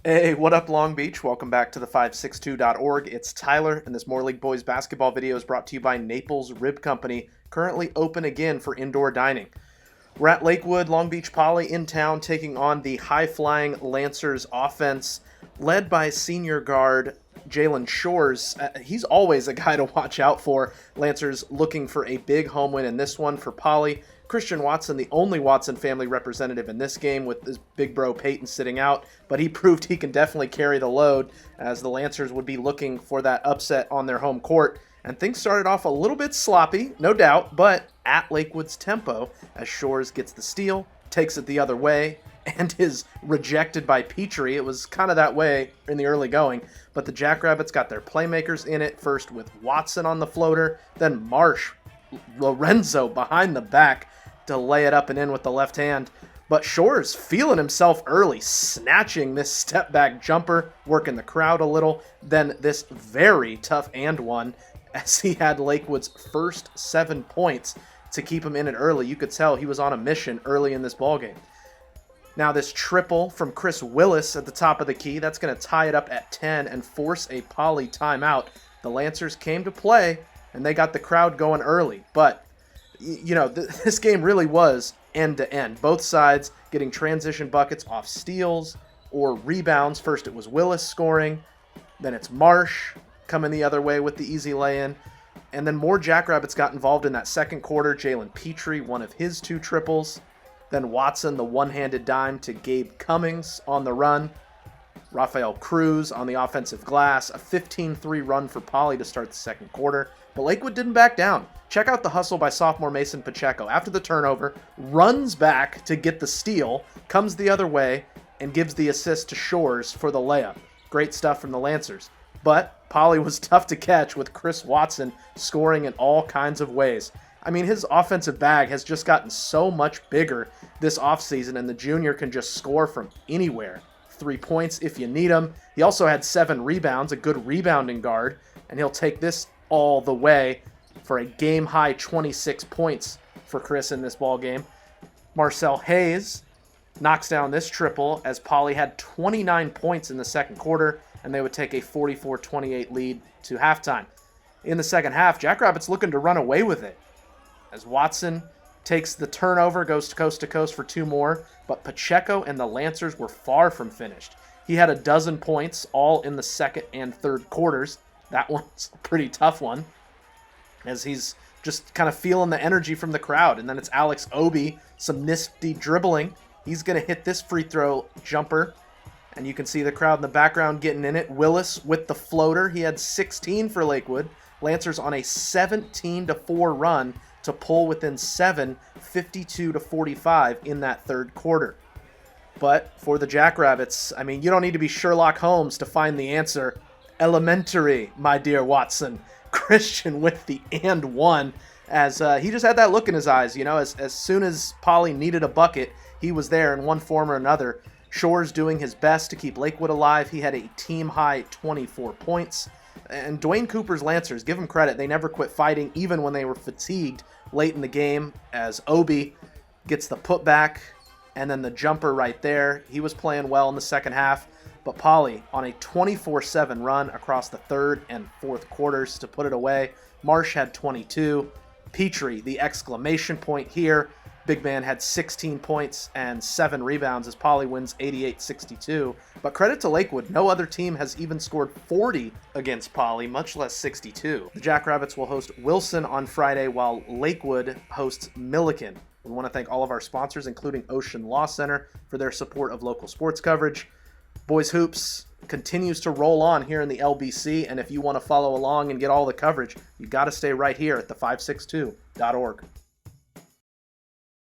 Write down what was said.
Hey, what up, Long Beach? Welcome back to the 562.org. It's Tyler, and this More League Boys basketball video is brought to you by Naples Rib Company, currently open again for indoor dining. We're at Lakewood, Long Beach Poly in town, taking on the high-flying Lancers offense, led by senior guard Jalen Shores. He's always a guy to watch out for. Lancers looking for a big home win in this one for Poly. Christian Watson, the only Watson family representative in this game, with his big bro Peyton sitting out, but he proved he can definitely carry the load, as the Lancers would be looking for that upset on their home court. And things started off a little bit sloppy, no doubt, but at Lakewood's tempo, as Shores gets the steal, takes it the other way, and is rejected by Petrie. It was kind of that way in the early going, but the Jackrabbits got their playmakers in it, first with Watson on the floater, then Marsh, Lorenzo behind the back to lay it up and in with the left hand. But Shores feeling himself early, snatching this step back jumper, working the crowd a little, then this very tough and one, as he had Lakewood's first 7 points to keep him in it early. You could tell he was on a mission early in this ballgame. Now this triple from Chris Willis at the top of the key, that's going to tie it up at 10 and force a Poly timeout. The Lancers came to play, and they got the crowd going early. But, you know, this game really was end-to-end. Both sides getting transition buckets off steals or rebounds. First it was Willis scoring, then it's Marsh coming the other way with the easy lay-in. And then more Jackrabbits got involved in that second quarter. Jalen Petrie, one of his 2 triples. Then Watson, the one-handed dime to Gabe Cummings on the run. Rafael Cruz on the offensive glass. A 15-3 run for Poly to start the second quarter. But Lakewood didn't back down. Check out the hustle by sophomore Mason Pacheco. After the turnover, runs back to get the steal, comes the other way, and gives the assist to Shores for the layup. Great stuff from the Lancers. But Poly was tough to catch, with Chris Watson scoring in all kinds of ways. I mean, his offensive bag has just gotten so much bigger this offseason, and the junior can just score from anywhere. 3 points if you need them. He also had 7 rebounds, a good rebounding guard, and he'll take this all the way for a game-high 26 points for Chris in this ball game. Marcel Hayes knocks down this triple, as Poly had 29 points in the second quarter, and they would take a 44-28 lead to halftime. In the second half, Jackrabbits looking to run away with it, as Watson takes the turnover, goes to coast for 2 more, but Pacheco and the Lancers were far from finished. He had a dozen points, all in the second and third quarters. That one's a pretty tough one, as he's just kind of feeling the energy from the crowd. And then it's Alex Obi, some nifty dribbling. He's going to hit this free throw jumper, and you can see the crowd in the background getting in it. Willis with the floater. He had 16 for Lakewood. Lancers on a 17-4 run to pull within 7, 52-45 in that third quarter. But for the Jackrabbits, I mean, you don't need to be Sherlock Holmes to find the answer. Elementary, my dear Watson. Christian with the and one, as he just had that look in his eyes. You know, as soon as Poly needed a bucket, he was there in one form or another. Shores doing his best to keep Lakewood alive. He had a team-high 24 points. And Dwayne Cooper's Lancers, give him credit, they never quit fighting, even when they were fatigued late in the game, as Obi gets the putback and then the jumper right there. He was playing well in the second half, but Poly on a 24-7 run across the third and fourth quarters to put it away. Marsh had 22. Petrie, the exclamation point here. Big man had 16 points and 7 rebounds as Poly wins 88-62. But credit to Lakewood, no other team has even scored 40 against Poly, much less 62. The Jackrabbits will host Wilson on Friday, while Lakewood hosts Milliken. We want to thank all of our sponsors, including Ocean Law Center, for their support of local sports coverage. Boys Hoops continues to roll on here in the LBC, and if you want to follow along and get all the coverage, you got to stay right here at the562.org.